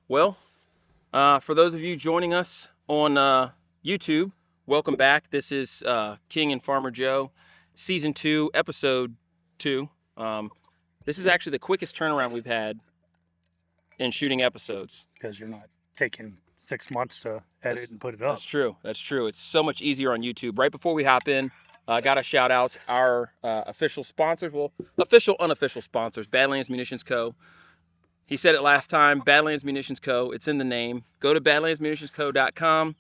Well, for those of you joining us on YouTube, welcome back. This is King and Farmer Joe, Season 2, Episode 2. This is actually the quickest turnaround we've had in shooting episodes. Because you're not taking 6 months to edit and put it up. That's true. That's true. It's so much easier on YouTube. Right before we hop in, I got to shout out our official sponsors. Well, official, unofficial sponsors, Badlands Munitions Co. He said it last time, Badlands Munitions Co. It's in the name. Go to badlandsmunitionsco.com.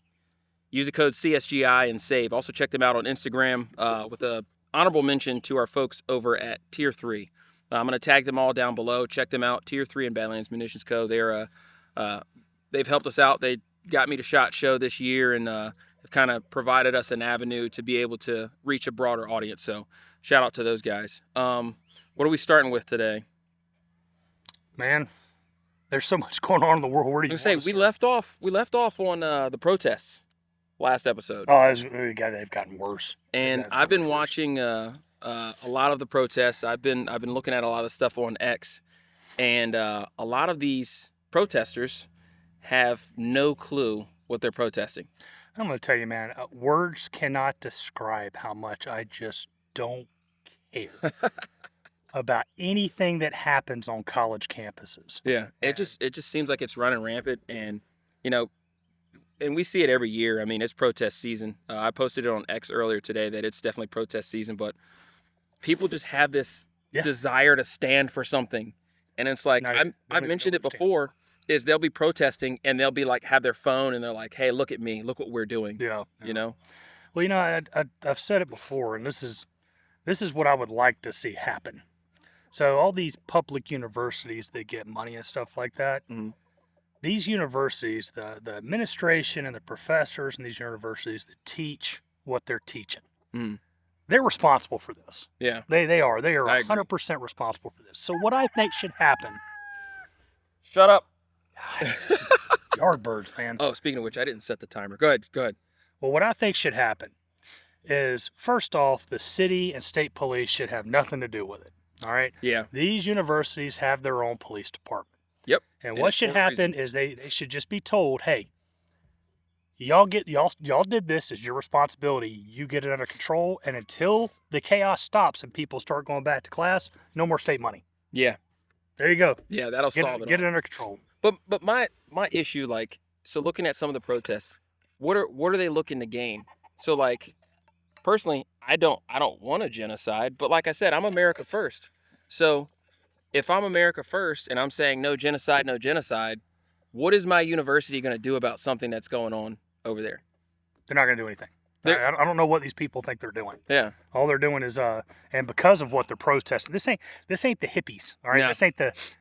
Use the code CSGI and save. Also check them out on Instagram with a honorable mention to our folks over at Tier 3. I'm going to tag them all down below. Check them out, Tier 3 and Badlands Munitions Co. They've helped us out. They got me to SHOT Show this year and have kind of provided us an avenue to be able to reach a broader audience. So shout out to those guys. What are we starting with today? Man, there's so much going on in the world. Where do you say we left off on the protests last episode. Oh, they've gotten worse. And I've been watching a lot of the protests. I've been looking at a lot of stuff on X, and a lot of these protesters have no clue what they're protesting. I'm going to tell you, man, words cannot describe how much I just don't care about anything that happens on college campuses. Yeah, it just seems like it's running rampant, and and we see it every year. I mean, it's protest season. I posted it on X earlier today that it's definitely protest season, but people just have this desire to stand for something, and it's like I mentioned it before. Is they'll be protesting and they'll be like have their phone and they're like, "Hey, look at me, look what we're doing." Yeah. Well, I've said it before, and this is what I would like to see happen. So all these public universities that get money and stuff like that, these universities, the administration and the professors in these universities that teach what they're teaching, they're responsible for this. Yeah. They are 100% responsible for this. So what I think should happen. Shut up. Yardbirds, man. Oh, speaking of which, I didn't set the timer. Go ahead. Well, what I think should happen is, first off, the city and state police should have nothing to do with it. All right? Yeah. These universities have their own police department. Yep. And what should happen is they should just be told, hey, y'all did this, is your responsibility. You get it under control, and until the chaos stops and people start going back to class, no more state money. Yeah. There you go. Yeah, that'll solve it. Get it under control. But my issue, so looking at some of the protests, what are they looking to gain? So personally, I don't want a genocide, but like I said, I'm America first. So if I'm America first and I'm saying no genocide, what is my university going to do about something that's going on over there? They're not going to do anything. I don't know what these people think they're doing. Yeah. All they're doing is and because of what they're protesting, this ain't the hippies, all right? No.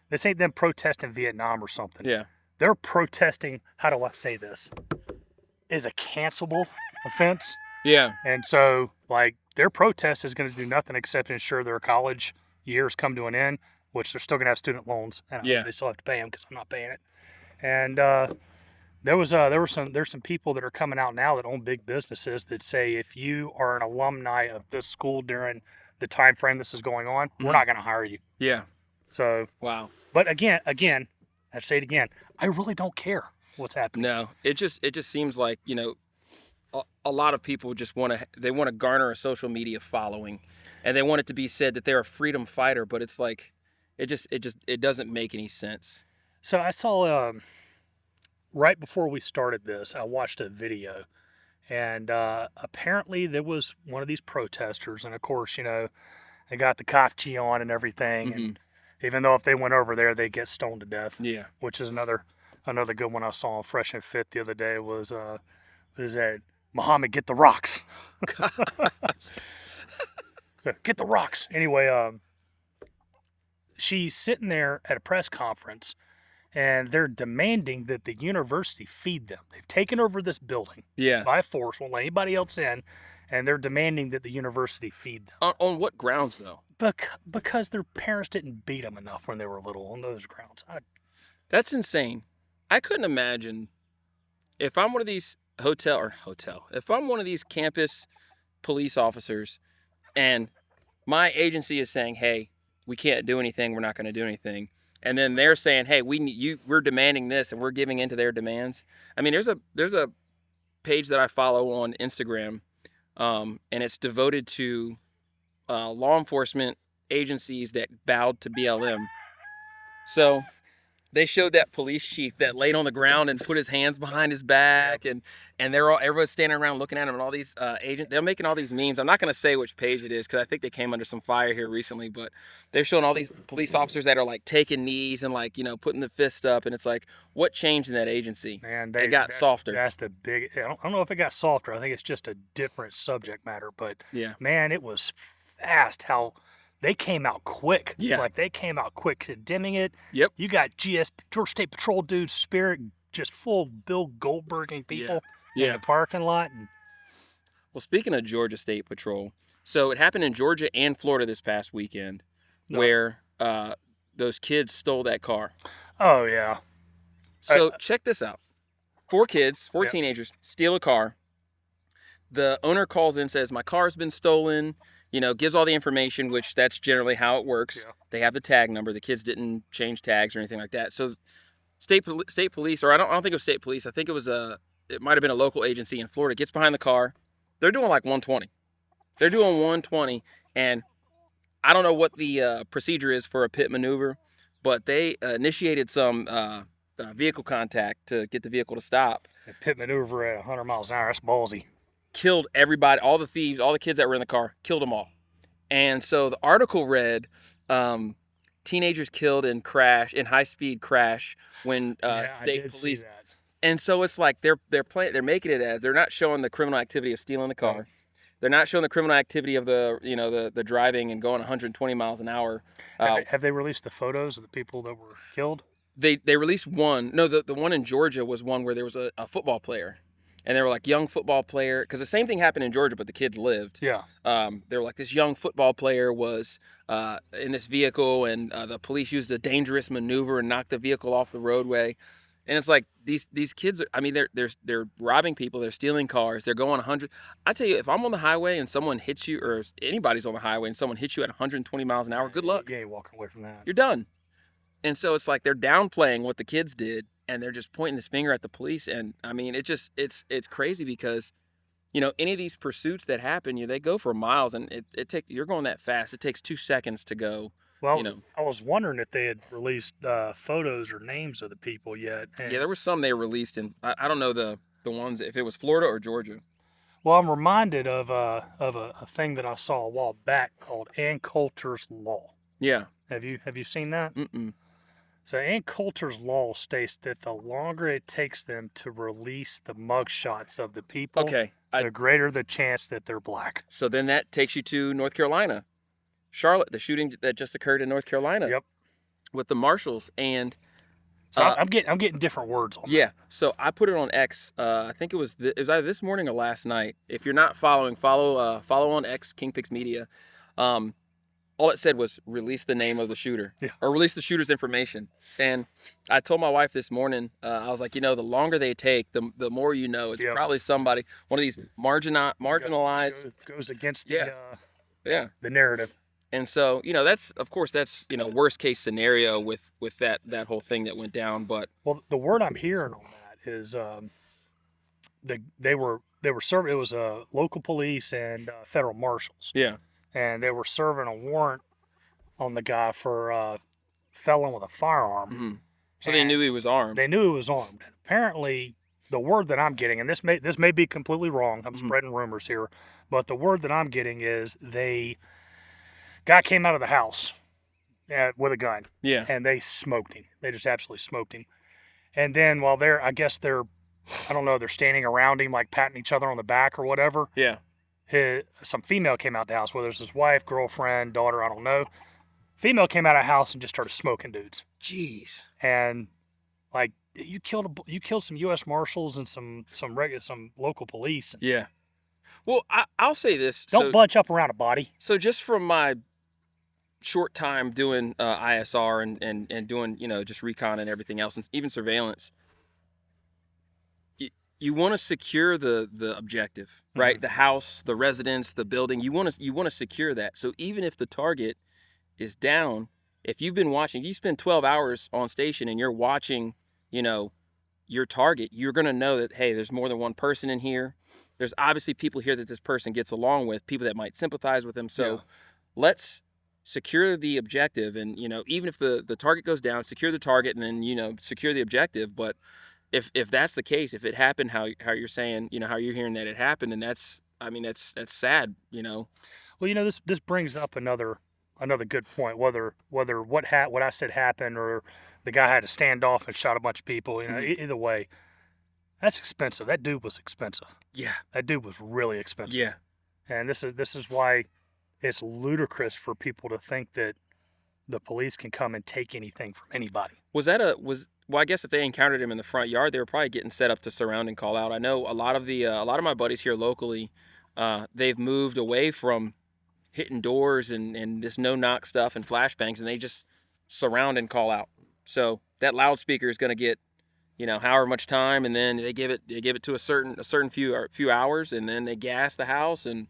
This ain't them protesting Vietnam or something. Yeah. They're protesting, how do I say this? Is a cancelable offense. Yeah. And so their protest is going to do nothing except ensure their college years come to an end, which they're still going to have student loans, and they still have to pay them because I'm not paying it. And there's some people that are coming out now that own big businesses that say if you are an alumni of this school during the time frame this is going on, we're not going to hire you. Yeah. So wow. But again, I say it again, I really don't care what's happening. No, it just seems like a lot of people just want to garner a social media following, and they want it to be said that they're a freedom fighter, but it's like it doesn't make any sense. So I saw right before we started this, I watched a video, and apparently there was one of these protesters, and of course, they got the kafchi on and everything, and even though if they went over there, they get stoned to death. Yeah. Which is another good one I saw on Fresh and Fit the other day was that Muhammad, get the rocks. Get the rocks. Anyway, she's sitting there at a press conference, and they're demanding that the university feed them. They've taken over this building by force, won't let anybody else in, and they're demanding that the university feed them. On what grounds, though? Because their parents didn't beat them enough when they were little, on those grounds. That's insane. I couldn't imagine if I'm one of these if I'm one of these campus police officers and my agency is saying, hey, we can't do anything, we're not going to do anything, and then they're saying, "Hey, we're demanding this, and we're giving into their demands." I mean, there's a page that I follow on Instagram, and it's devoted to law enforcement agencies that bowed to BLM. So they showed that police chief that laid on the ground and put his hands behind his back, and everyone's standing around looking at him, and all these agents, they're making all these memes. I'm not going to say which page it is because I think they came under some fire here recently, but they're showing all these police officers that are like taking knees and like, putting the fist up, and it's like, what changed in that agency? Man, it got softer. That's the big. I don't know if it got softer. I think it's just a different subject matter. But yeah, man, it was fast how they came out quick. Yeah. Like they came out quick condemning it. Yep. You got Georgia State Patrol dudes, Spirit, just full Bill Goldberging people in the parking lot. And well, speaking of Georgia State Patrol, so it happened in Georgia and Florida this past weekend, where those kids stole that car. Oh yeah. So check this out. 4 kids, 4 teenagers, steal a car. The owner calls in and says, "My car's been stolen," gives all the information, which that's generally how it works. Yeah. They have the tag number. The kids didn't change tags or anything like that. So state police, or I don't think it was state police. I think it might have been a local agency in Florida, gets behind the car. They're doing like 120. They're doing 120, and I don't know what the procedure is for a pit maneuver, but they initiated some vehicle contact to get the vehicle to stop. A pit maneuver at 100 miles an hour, that's ballsy. Killed everybody, all the thieves, all the kids that were in the car, killed them all. And so the article read, teenagers killed in high-speed crash when state police. See that. And so it's like they're making it as they're not showing the criminal activity of stealing the car. They're not showing the criminal activity of the driving and going 120 miles an hour. Have they released the photos of the people that were killed? They released one. No, the one in Georgia was one where there was a football player. And they were like, young football player, because the same thing happened in Georgia, but the kids lived. Yeah. They were like, this young football player was in this vehicle, and the police used a dangerous maneuver and knocked the vehicle off the roadway. And it's like these kids. I mean, they're robbing people, they're stealing cars, they're going 100. I tell you, if I'm on the highway and someone hits you, or anybody's on the highway and someone hits you at 120 miles an hour, good luck. You ain't walking away from that. You're done. And so it's like they're downplaying what the kids did, and they're just pointing this finger at the police. And I mean, it's crazy because, any of these pursuits that happen, they go for miles, and you're going that fast. It takes 2 seconds to go. Well, I was wondering if they had released photos or names of the people yet. Yeah, there were some they released, and I don't know the ones, if it was Florida or Georgia. Well, I'm reminded of a thing that I saw a while back called Ann Coulter's Law. Yeah. Have you seen that? Mm-mm. So Ann Coulter's Law states that the longer it takes them to release the mugshots of the people, the greater the chance that they're black. So then that takes you to North Carolina. Charlotte, the shooting that just occurred in North Carolina. Yep. With the marshals, and so I'm getting different words on that. Yeah. So I put it on X. I think it was either this morning or last night. If you're not following, follow on X, Kingpix Media. All it said was release the name of the shooter, or release the shooter's information. And I told my wife this morning, I was like, the longer they take, the more it's probably somebody, one of these marginalized. Goes against the narrative. And so, that's worst case scenario with that whole thing that went down. But the word I'm hearing on that is they were serving. It was local police and federal marshals. Yeah. And they were serving a warrant on the guy for felon with a firearm. Mm-hmm. So they knew he was armed. They knew he was armed. And apparently, the word that I'm getting, and this may be completely wrong. I'm spreading rumors here, but the word that I'm getting is guy came out of the house with a gun. Yeah. And they smoked him. They just absolutely smoked him. And then while they're standing around him, like patting each other on the back or whatever. Yeah. Some female came out the house, whether it's his wife, girlfriend, daughter, I don't know. Female came out of the house and just started smoking dudes. Jeez. And like you killed some U.S. Marshals and some local police. Yeah. Well, I'll say this. Don't bunch up around a body. So just from my short time doing ISR and doing just recon and everything else, and even surveillance, you want to secure the objective, right? Mm-hmm. The house, the residence, the building. You want to secure that. So even if the target is down, if you've been watching, you spend 12 hours on station and you're watching, you know, your target, you're going to know that, hey, there's more than one person in here. There's obviously people here that this person gets along with, people that might sympathize with him. So let's secure the objective. And, you know, even if the target goes down, secure the target and then, you know, secure the objective. But if that's the case, if it happened, how you're saying, you know, how you're hearing that it happened, and that's sad, you know. Well, you know, this brings up another good point. Whether what I said happened or the guy had to stand off and shot a bunch of people, you know, either way, that's expensive. That dude was expensive. Yeah. That dude was really expensive. Yeah. And this is why it's ludicrous for people to think that the police can come and take anything from anybody. Well, I guess if they encountered him in the front yard, they were probably getting set up to surround and call out. I know a lot of my buddies here locally, they've moved away from hitting doors and this no knock stuff and flashbangs, and they just surround and call out. So that loudspeaker is going to get, you know, however much time, and then they give it to a certain few hours, and then they gas the house and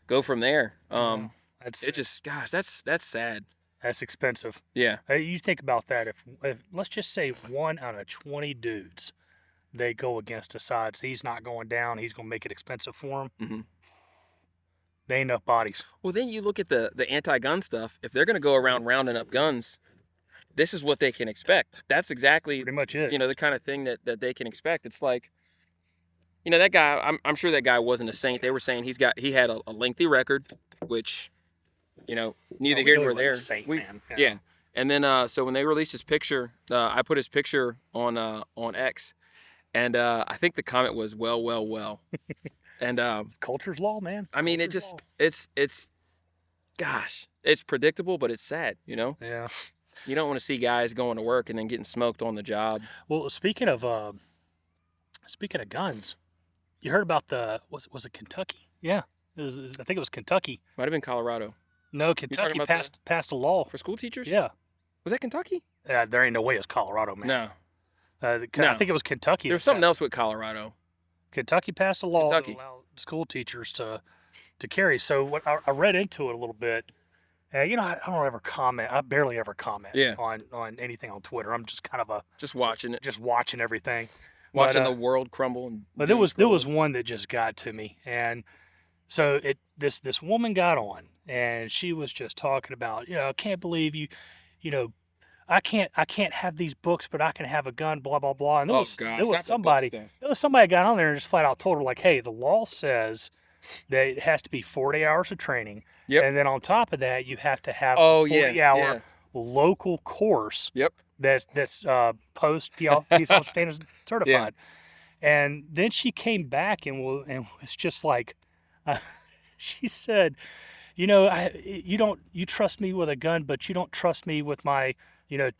go from there. Gosh, that's sad. That's expensive. Yeah. You think about that. If let's just say 1 out of 20 dudes, they go against decides he's not going down, he's going to make it expensive for him. Mm-hmm. There ain't enough bodies. Well, then you look at the anti-gun stuff. If they're going to go around rounding up guns, this is what they can expect. That's exactly pretty much it. You know, the kind of thing that they can expect. It's like, you know, that guy. I'm sure that guy wasn't a saint. They were saying he had a lengthy record, which, you know, neither here nor there. Saint, man. Yeah. And then so when they released his picture, I put his picture on X, and I think the comment was well. And culture's law, man. I mean, it's gosh, it's predictable, but it's sad, you know. Yeah. You don't want to see guys going to work and then getting smoked on the job. Well, speaking of guns, you heard about was it Kentucky? Yeah, I think it was Kentucky. Might have been Colorado. No, Kentucky passed a law for school teachers. Yeah. Was that Kentucky? There ain't no way it's Colorado, man. No. I think it was Kentucky. There was something else with Colorado. Kentucky passed a law to allow school teachers to carry. So what I read into it a little bit. You know, I don't ever comment. I barely ever comment on anything on Twitter. I'm just kind of just watching it, just watching everything, watching the world crumble. But there was one that just got to me, and so this woman got on, and she was just talking about, you know, I can't believe you know, I can't have these books, but I can have a gun, blah blah blah. And there was somebody got on there and just flat out told her, like, hey, the law says that it has to be 40 hours of training. Yep. And then on top of that, you have to have a 40-hour local course. Yep. That's post peace officer standards certified. Yeah. And then she came back and was just like, she said, you know, you trust me with a gun, but you don't trust me with my, you know,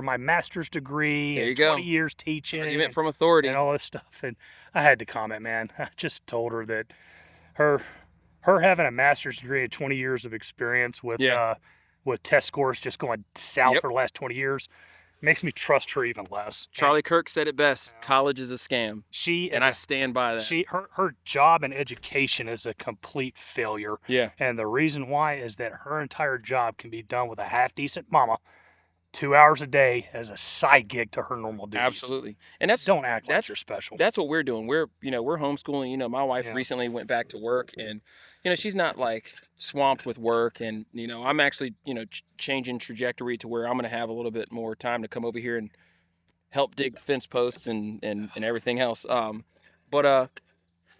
my master's degree and 20 years teaching. Argument from authority. And all this stuff. And I had to comment, man. I just told her that her having a master's degree and 20 years of experience with test scores just going south for the last 20 years makes me trust her even less. Charlie Kirk said it best. College is a scam. I stand by that. Her job and education is a complete failure. Yeah. And the reason why is that her entire job can be done with a half-decent mama, 2 hours a day as a side gig to her normal duties. Absolutely. And don't act like you're special. That's what we're doing. We're homeschooling. You know, my wife recently went back to work, and, you know, she's not like swamped with work, and, you know, I'm actually, you know, changing trajectory to where I'm going to have a little bit more time to come over here and help dig fence posts and everything else. But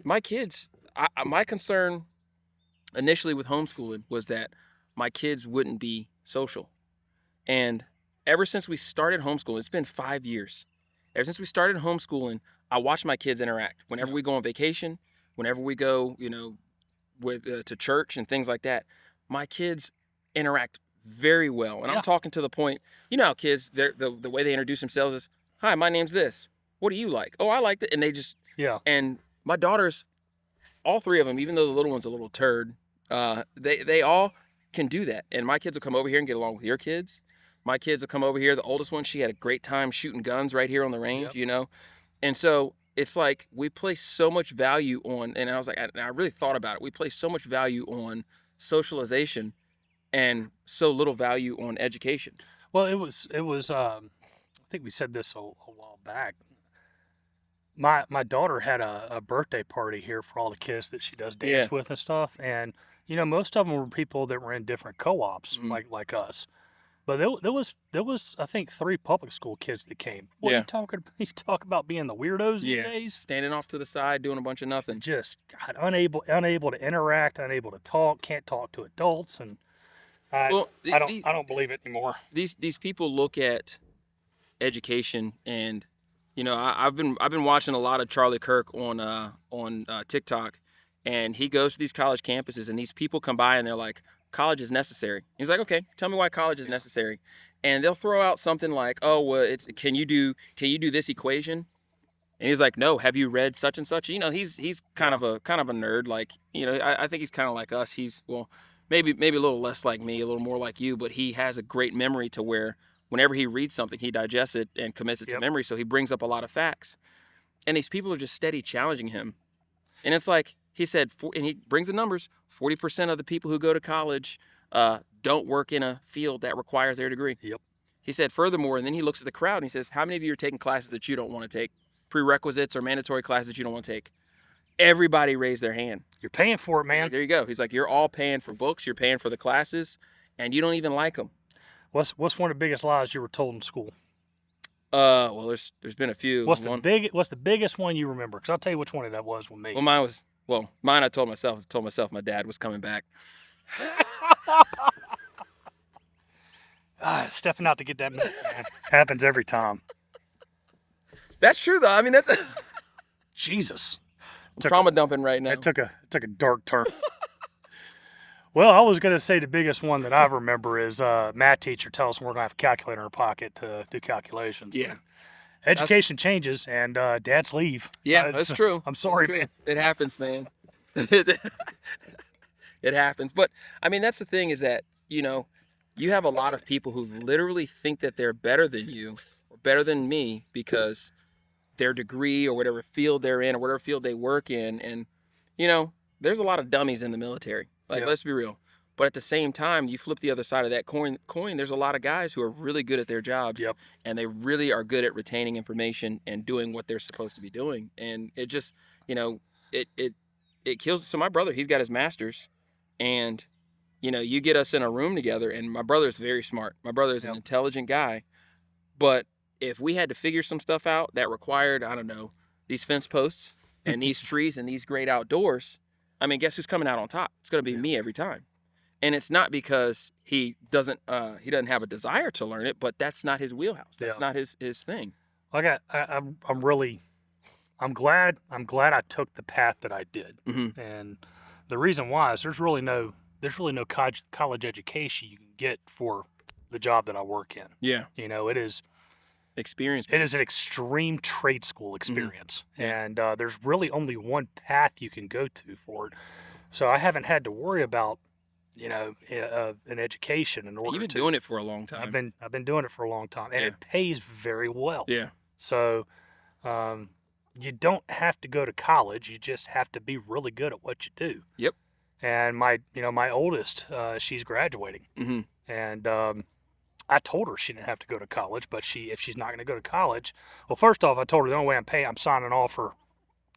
my kids, my concern initially with homeschooling was that my kids wouldn't be social. And ever since we started homeschooling, it's been 5 years. Ever since we started homeschooling, I watch my kids interact. Whenever we go on vacation, whenever we go, you know, to church and things like that, my kids interact very well. And I'm talking to the point, you know how kids, the way they introduce themselves is, hi, my name's this. What do you like? Oh, I like that. And they just, and my daughters, all three of them, even though the little one's a little turd, they all can do that. And my kids will come over here and get along with your kids. My kids will come over here. The oldest one, she had a great time shooting guns right here on the range, you know? And so it's like we place so much value on, and I was like, I really thought about it. We place so much value on socialization, and so little value on education. Well, it was. I think we said this a while back. My daughter had a birthday party here for all the kids that she does dance with and stuff, and most of them were people that were in different co-ops like us. But there was I think 3 public school kids that came. What are you talking? You talk about being the weirdos these days? Standing off to the side, doing a bunch of nothing. Just God, unable to interact, unable to talk, can't talk to adults, and I don't believe it anymore. These people look at education, and I've been watching a lot of Charlie Kirk on TikTok, and he goes to these college campuses, and these people come by and they're like, college is necessary. He's like, okay, tell me why college is necessary. And they'll throw out something like, oh, well, it's can you do this equation? And he's like, no, have you read such and such? He's kind of a nerd. Like, I think he's kind of like us. He's, well, maybe a little less like me, a little more like you, but he has a great memory to where whenever he reads something, he digests it and commits it to memory. So he brings up a lot of facts. And these people are just steady challenging him. And it's like, he said, and he brings the numbers, 40% of the people who go to college don't work in a field that requires their degree. Yep. He said, furthermore, and then he looks at the crowd and he says, how many of you are taking classes that you don't want to take? Prerequisites or mandatory classes that you don't want to take? Everybody raised their hand. You're paying for it, man. There you go. He's like, you're all paying for books, you're paying for the classes, and you don't even like them. What's one of the biggest lies you were told in school? Well, there's been a few. What's the biggest one you remember? Because I'll tell you which one that was with me. Well, mine I told myself my dad was coming back. Stepping out to get that milk, man. Happens every time. That's true though. I mean, that's Jesus. Trauma dumping right now. It took a dark turn. Well, I was going to say the biggest one that I remember is math teacher tells us we're going to have a calculator in our pocket to do calculations. Yeah. Education changes and dads leave. Yeah, that's true. I'm sorry, man. It happens, man. It happens. But, I mean, that's the thing is that, you have a lot of people who literally think that they're better than you or better than me because their degree or whatever field they're in or whatever field they work in. And, there's a lot of dummies in the military. Like, let's be real. But at the same time, you flip the other side of that coin, there's a lot of guys who are really good at their jobs. Yep. And they really are good at retaining information and doing what they're supposed to be doing. And it just, it kills. So my brother, he's got his master's, and, you get us in a room together, and my brother is very smart. My brother is an intelligent guy. But if we had to figure some stuff out that required, I don't know, these fence posts and these trees and these great outdoors, I mean, guess who's coming out on top? It's going to be me every time. And it's not because he doesn't have a desire to learn it, but that's not his wheelhouse. That's not his thing. I'm glad I took the path that I did. Mm-hmm. And the reason why is there's really no college education you can get for the job that I work in. Yeah. It is experience. It is an extreme trade school experience. Mm-hmm. Yeah. And there's really only one path you can go to for it. So I haven't had to worry about, an education in order. You've been doing it for a long time. I've been doing it for a long time, and it pays very well. Yeah. So, you don't have to go to college. You just have to be really good at what you do. Yep. And my oldest, she's graduating, mm-hmm. and I told her she didn't have to go to college, but if she's not going to go to college, well, first off, I told her the only way I'm signing off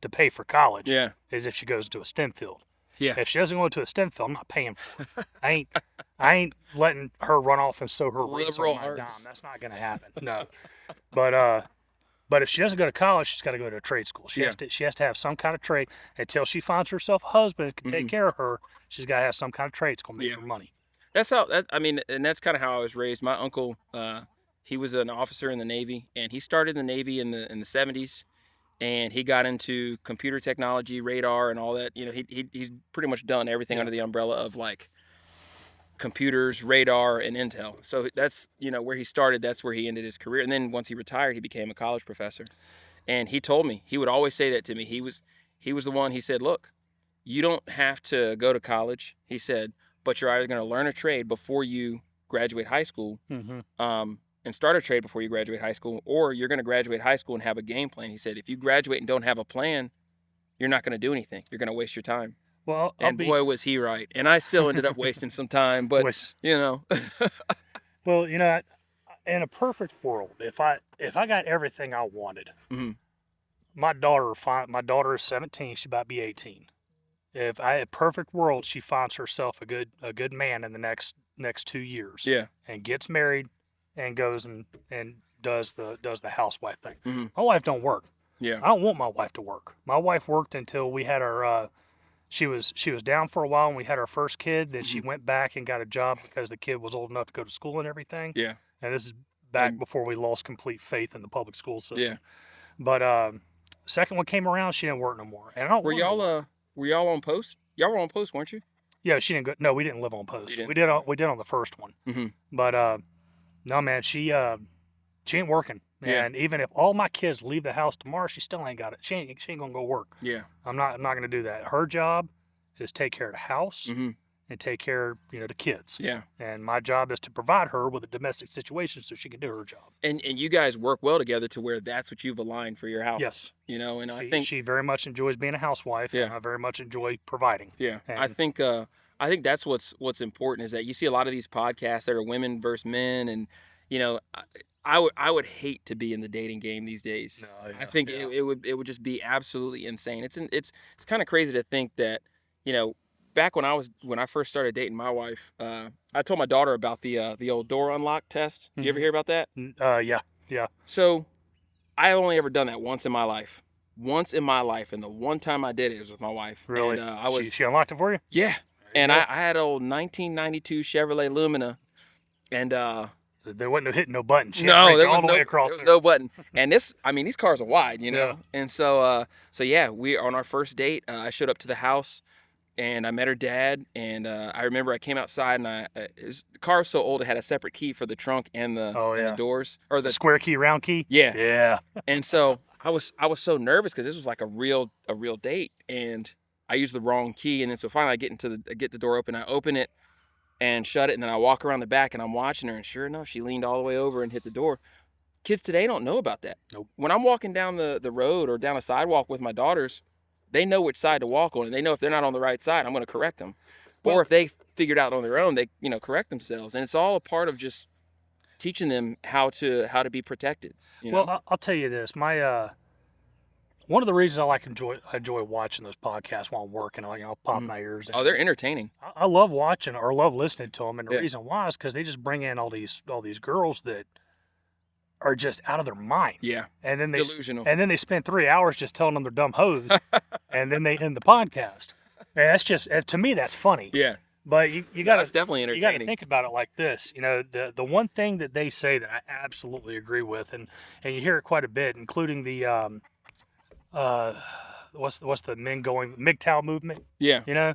to pay for college is if she goes to a STEM field. Yeah. If she doesn't go to a STEM field, I'm not paying for it. I ain't letting her run off and sow her rates on my dime. That's not going to happen. No. But if she doesn't go to college, she's got to go to a trade school. She has to have some kind of trade until she finds herself a husband that can take care of her. She's got to have some kind of trade that's going to make her money. That's and that's kind of how I was raised. My uncle, he was an officer in the Navy, and he started in the Navy in the 70s, and he got into computer technology, radar, and all that. He's pretty much done everything under the umbrella of like computers, radar, and intel. So that's where he started. That's where he ended his career. And then once he retired, he became a college professor. And he told me, he would always say that to me. He was the one. He said, "Look, you don't have to go to college." He said, "But you're either going to learn a trade before you graduate high school, and start a trade before you graduate high school, or you're going to graduate high school and have a game plan." He said, "If you graduate and don't have a plan, you're not going to do anything. You're going to waste your time." Well, and boy, was he right. And I still ended up wasting some time, but you know. Well, you know, in a perfect world, if I got everything I wanted, Mm-hmm. my daughter is 17. She's about to be 18. If I had perfect world, she finds herself a good man in the next 2 years. Yeah. And gets married, and goes and does the housewife thing. Mm-hmm. My wife don't work. Yeah. I don't want my wife to work. My wife worked until we had our. She was down for a while when we had our first kid. Then she went back and got a job because the kid was old enough to go to school and everything. Yeah. And this is back before we lost complete faith in the public school system. Yeah. But second one came around, she didn't work no more. And I don't Were y'all on post? Y'all were on post, weren't you? Yeah, she didn't go. No, we didn't live on post. You We did on the first one. Mm-hmm. But no, man, she ain't working. Yeah. And even if all my kids leave the house tomorrow, she still ain't got it. She ain't gonna go work. Yeah. I'm not gonna do that. Her job is take care of the house Mm-hmm. and take care of the kids. Yeah. And my job is to provide her with a domestic situation so she can do her job. And you guys work well together to where that's what you've aligned for your house. Yes. And I She, think she very much enjoys being a housewife. Yeah. And I very much enjoy providing. Yeah. And I think that's what's important is that you see a lot of these podcasts that are women versus men, and I would hate to be in the dating game these days. No, yeah, I think yeah. it would just be absolutely insane. It's kind of crazy to think that back when I first started dating my wife, I told my daughter about the old door unlock test. You ever hear about that? Yeah. So I only ever done that once in my life. Once in my life, and the one time I did it was with my wife. Really? And She unlocked it for you? Yeah. And I had an old 1992 Chevrolet Lumina, and there wasn't no hitting no button. no, there was all the way across there. no button. And these cars are wide, Yeah. And so yeah, we on our first date, I showed up to the house, and I met her dad, and I remember I came outside, and the car was so old it had a separate key for the trunk and the doors, or The square key, round key. Yeah. Yeah. And so I was so nervous because this was like a real date, and I used the wrong key, and then so finally I get the door open, I open it and shut it, and then I walk around the back and I'm watching her, and sure enough, she leaned all the way over and hit the door. Kids today don't know about that. Nope. When I'm walking down the road or down a sidewalk with my daughters, they know which side to walk on, and they know if they're not on the right side, I'm going to correct them. Or if they figured out on their own, they correct themselves, and it's all a part of just teaching them how to be protected. Well, I'll tell you this. My one of the reasons I enjoy watching those podcasts while I'm working, I'll pop my ears in. Oh, they're entertaining. I love watching or love listening to them, and the Yeah. reason why is because they just bring in all these girls that are just out of their mind. Yeah. And then Delusional. And then they spend 3 hours just telling them they're dumb hoes, and then they end the podcast. And that's just, to me, that's funny. Yeah. But you got That's definitely you got to entertaining. think about it like this. The one thing that they say that I absolutely agree with, and you hear it quite a bit, including the what's the MGTOW movement. Yeah.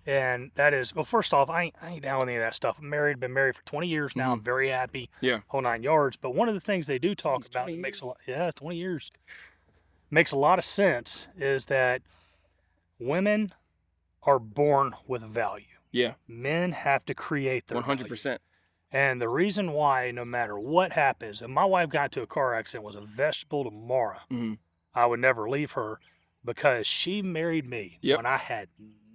And that is, well, first off, I ain't down with any of that stuff. I'm been married for 20 years now. I'm very happy. Yeah. Whole 9 yards. But one of the things they do talk about that makes 20 years makes a lot of sense is that women are born with value. Yeah. Men have to create their 100%. value. And the reason why, no matter what happens, if my wife got into a car accident, was a vegetable tomorrow, I would never leave her because she married me when I had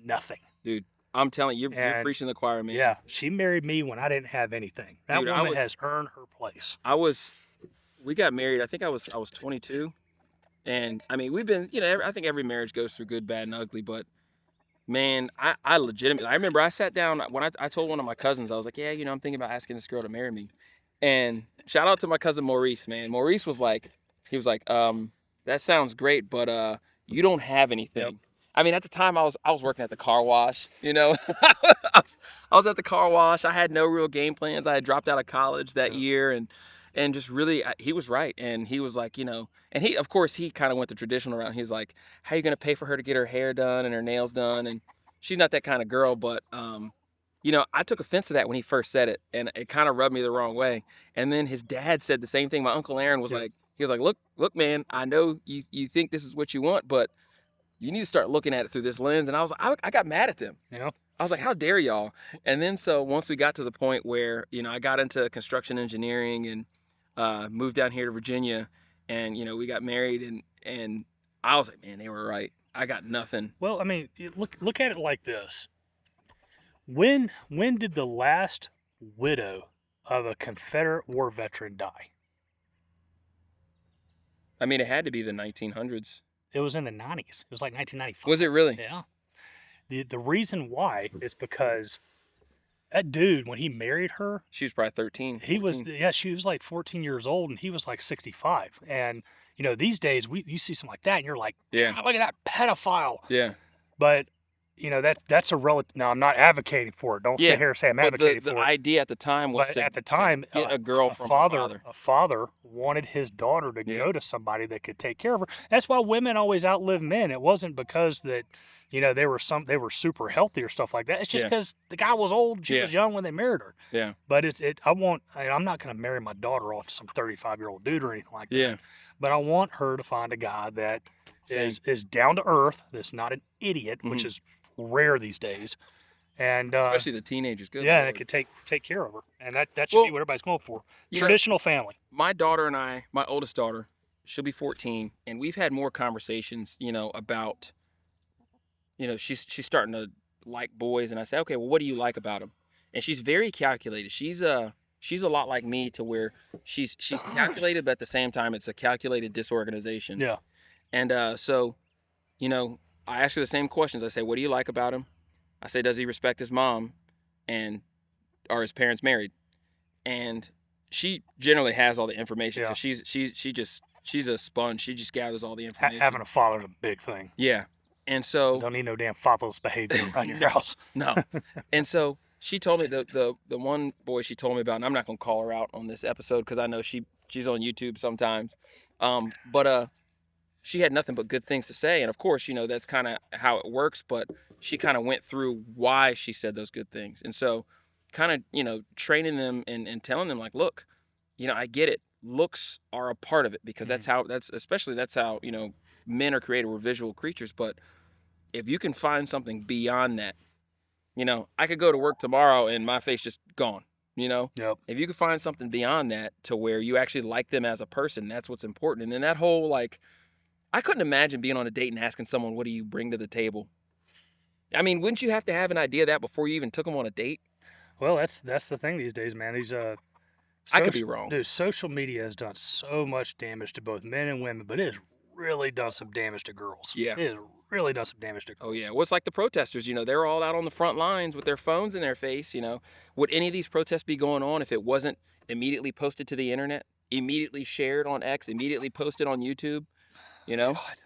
nothing. Dude, I'm telling you, you're preaching the choir, man. Yeah, she married me when I didn't have anything. That woman has earned her place. We got married, I think I was 22. And I mean, we've been, I think every marriage goes through good, bad, and ugly, but man, I legitimately, I remember I sat down when I told one of my cousins, I was like, yeah, I'm thinking about asking this girl to marry me. And shout out to my cousin Maurice, man. Maurice was like, that sounds great, but you don't have anything. Yep. I mean, at the time I was working at the car wash, I was at the car wash. I had no real game plans. I had dropped out of college that year, and just really, he was right. And he was like, and he, of course, he kind of went the traditional route. He's like, how are you going to pay for her to get her hair done and her nails done? And she's not that kind of girl, but, I took offense to that when he first said it, and it kind of rubbed me the wrong way. And then his dad said the same thing. My Uncle Aaron was like, look, man, I know you think this is what you want, but you need to start looking at it through this lens. And I was like, I got mad at them. Yeah. I was like, how dare y'all? And then so once we got to the point where, I got into construction engineering and moved down here to Virginia, and, we got married, and I was like, man, they were right. I got nothing. Well, I mean, look at it like this. When did the last widow of a Confederate war veteran die? I mean, it had to be the 1900s. It was in the 90s. It was like 1995. Was it really? Yeah. The reason why is because that dude, when he married her, She was probably 13. he was 14. she was like 14 years old, and he was like 65. And these days you see something like that, and you're like, Yeah. God, look at that pedophile. Yeah. But that's a relative. Now, I'm not advocating for it. Don't sit here and say I'm advocating the for it. idea at the time was But to at the time, get a girl from a father wanted his daughter to go to somebody that could take care of her. That's why women always outlive men. It wasn't because that they were super healthy or stuff like that. It's just because the guy was old, she was young when they married her. Yeah. But I'm not going to marry my daughter off to some 35-year-old dude or anything like that. Yeah. But I want her to find a guy that is down to earth, that's not an idiot, which is rare these days. And especially the teenagers. Good yeah, Lord. that could take care of her, and that should be what everybody's going for. Traditional family. My daughter and I, my oldest daughter, she'll be 14, and we've had more conversations, about, she's starting to like boys, and I say, okay, well, what do you like about them? And she's very calculated. She's a lot like me, to where she's calculated, but at the same time, it's a calculated disorganization. Yeah. And so, I ask her the same questions. I say, what do you like about him? I say, does he respect his mom? And are his parents married? And she generally has all the information, because she's a sponge. She just gathers all the information. Having a father's a big thing. Yeah. And so don't need no damn fatherless behavior around your house. No. And so she told me the one boy she told me about, and I'm not gonna call her out on this episode because I know she's on YouTube sometimes. But she had nothing but good things to say, and of course, that's kind of how it works. But she kind of went through why she said those good things, and so kind of training them and telling them, like, look, I get it. Looks are a part of it, because that's how men are created. We're visual creatures, but if you can find something beyond that, I could go to work tomorrow and my face just gone. Yep. If you could find something beyond that to where you actually like them as a person, that's what's important. And then that whole, like, I couldn't imagine being on a date and asking someone, what do you bring to the table? I mean, wouldn't you have to have an idea of that before you even took them on a date? Well, that's the thing these days, man. I could be wrong. Dude, social media has done so much damage to both men and women, but it has really done some damage to girls. Yeah. It has really done some damage to girls. Oh, yeah. Well, it's like the protesters, they're all out on the front lines with their phones in their face, Would any of these protests be going on if it wasn't immediately posted to the internet, immediately shared on X, immediately posted on YouTube? God,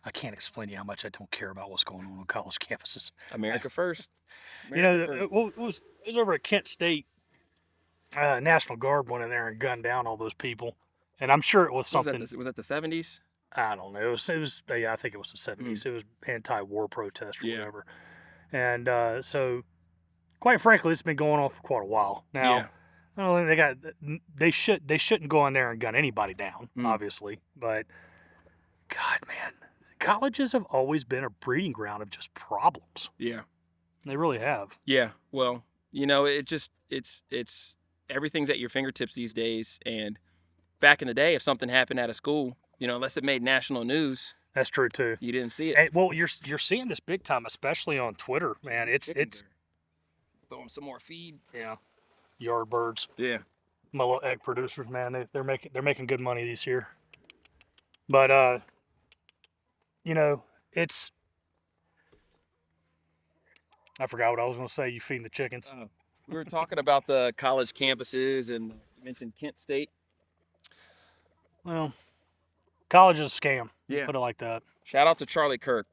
I can't explain to you how much I don't care about what's going on college campuses. America first. It was over at Kent State. National Guard went in there and gunned down all those people, and I'm sure it was something. Was that the 70s? I don't know. It was. Yeah, I think it was the 70s. It was anti-war protest or whatever. And so, quite frankly, it's been going on for quite a while now. I don't think they shouldn't go in there and gun anybody down, obviously. But God, man, colleges have always been a breeding ground of just problems. Yeah, they really have. Yeah, well, it's everything's at your fingertips these days. And back in the day, if something happened at a school, unless it made national news, that's true too. You didn't see it. And, well, you're seeing this big time, especially on Twitter, man. It's throw them some more feed. Yeah. Yardbirds. Yeah. My little egg producers, man, they're making good money this year. But it's I forgot what I was going to say. You feeding the chickens. We were talking about the college campuses, and you mentioned Kent State. Well, college is a scam. Yeah. Put it like that. Shout out to Charlie Kirk.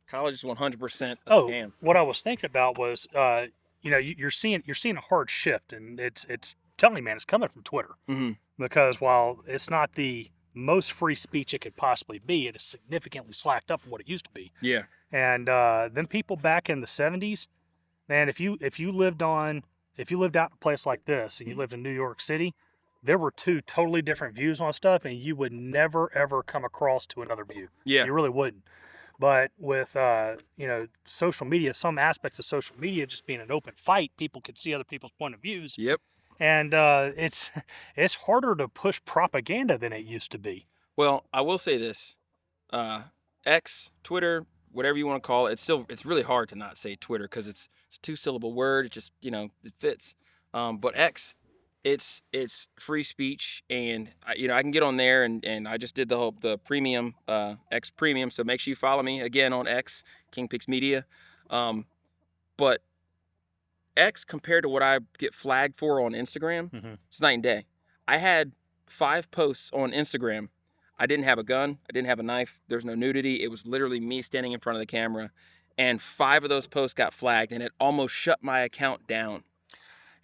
College is 100% a scam. What I was thinking about was, you're seeing a hard shift, and it's telling me, man, it's coming from Twitter. Mm-hmm. Because while it's not the most free speech it could possibly be, it is significantly slacked up from what it used to be. Yeah. And then people back in the 70s, man, if you lived out in a place like this and you lived in New York City, there were two totally different views on stuff, and you would never ever come across to another view. Yeah. You really wouldn't. But with social media, some aspects of social media just being an open fight, people can see other people's point of views. Yep. And it's harder to push propaganda than it used to be. Well, I will say this, and X, Twitter, whatever you want to call it. It's really hard to not say Twitter because it's a 2-syllable word. It just it fits. But X, it's free speech, and I can get on there, and I just did the premium X premium. So make sure you follow me again on X, King Pix Media. But X compared to what I get flagged for on Instagram, it's night and day. I had 5 posts on Instagram. I didn't have a gun. I didn't have a knife. There's no nudity. It was literally me standing in front of the camera. And 5 of those posts got flagged, and it almost shut my account down.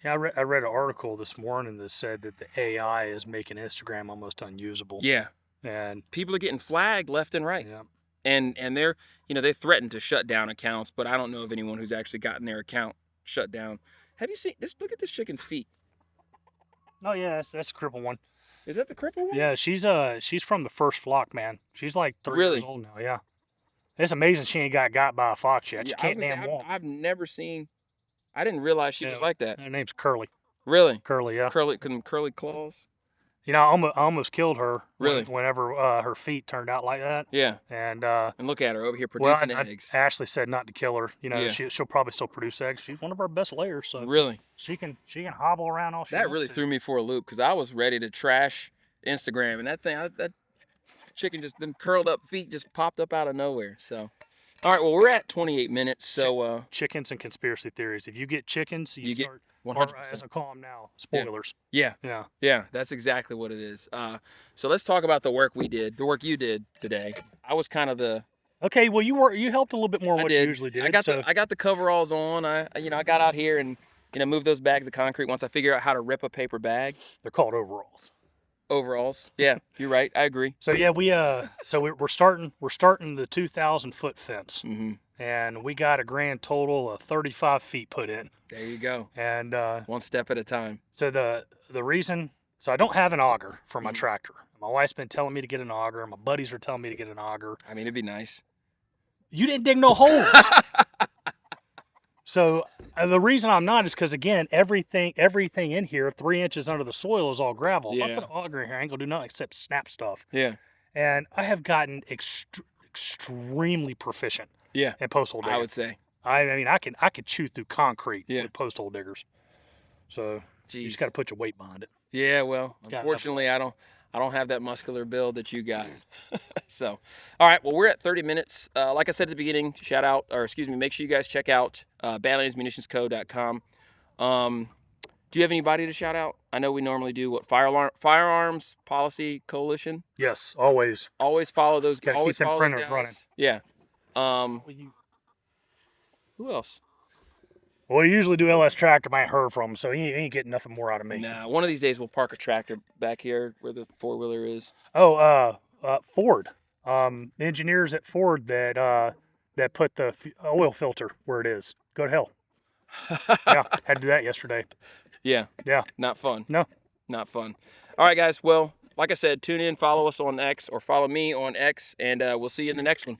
Yeah, I read an article this morning that said that the AI is making Instagram almost unusable. Yeah. And people are getting flagged left and right. Yeah. And they're, they threatened to shut down accounts, but I don't know of anyone who's actually gotten their account shut down. Have you seen this? Look at this chicken's feet. Oh yeah, that's a cripple one. Is that the cripple one? Yeah, she's from the first flock, man. She's like 3 years old now. Yeah, it's amazing she ain't got by a fox yet. She can't damn walk. I've never seen. I didn't realize she was like that. Her name's Curly. Really? Curly, yeah. Curly claws. I almost killed her. Really? Whenever her feet turned out like that. Yeah. And look at her over here producing eggs. Ashley said not to kill her. She'll probably still produce eggs. She's one of our best layers. So really, she can hobble around all she wants. That really threw me for a loop because I was ready to trash Instagram, and that chicken just then curled up feet just popped up out of nowhere. So. All right, well, we're at 28 minutes, so... chickens and conspiracy theories. If you get chickens, you get start, 100%. Or as I call them now, spoilers. Yeah, that's exactly what it is. So let's talk about the work we did, the work you did today. I was kind of the... Okay, well, you helped a little bit more than what you usually did. I got the coveralls on. I got out here and, moved those bags of concrete once I figured out how to rip a paper bag. They're called overalls. Overalls. Yeah, you're right. I agree. So yeah, we're starting the 2,000-foot fence, and we got a grand total of 35 feet put in. There you go. And one step at a time. So the reason, I don't have an auger for my tractor. My wife's been telling me to get an auger. My buddies are telling me to get an auger. I mean, it'd be nice. You didn't dig no holes. So the reason I'm not is because, again, everything in here, 3 inches under the soil, is all gravel. Yeah. If I put an auger in here, I ain't going to do nothing except snap stuff. Yeah. And I have gotten extremely proficient in post hole digging. I would say. I mean, I could chew through concrete with post hole diggers. So you just got to put your weight behind it. Yeah, well, unfortunately, I don't have that muscular build that you got. So, all right. Well, we're at 30 minutes. Like I said at the beginning, make sure you guys check out badlandsmunitionsco.com. Do you have anybody to shout out? I know we normally do Firearms Policy Coalition. Yes, always. Always follow those. Always follow those guys. Running. Yeah. Who else? Well, you usually do LS Tractor. I ain't heard from him, so he ain't getting nothing more out of me. Nah, one of these days we'll park a tractor back here where the 4-wheeler is. Oh, Ford. The engineers at Ford that put the oil filter where it is. Go to hell. Yeah, had to do that yesterday. Yeah. Yeah. Not fun. No. Not fun. All right, guys. Well, like I said, tune in, follow us on X, or follow me on X, and we'll see you in the next one.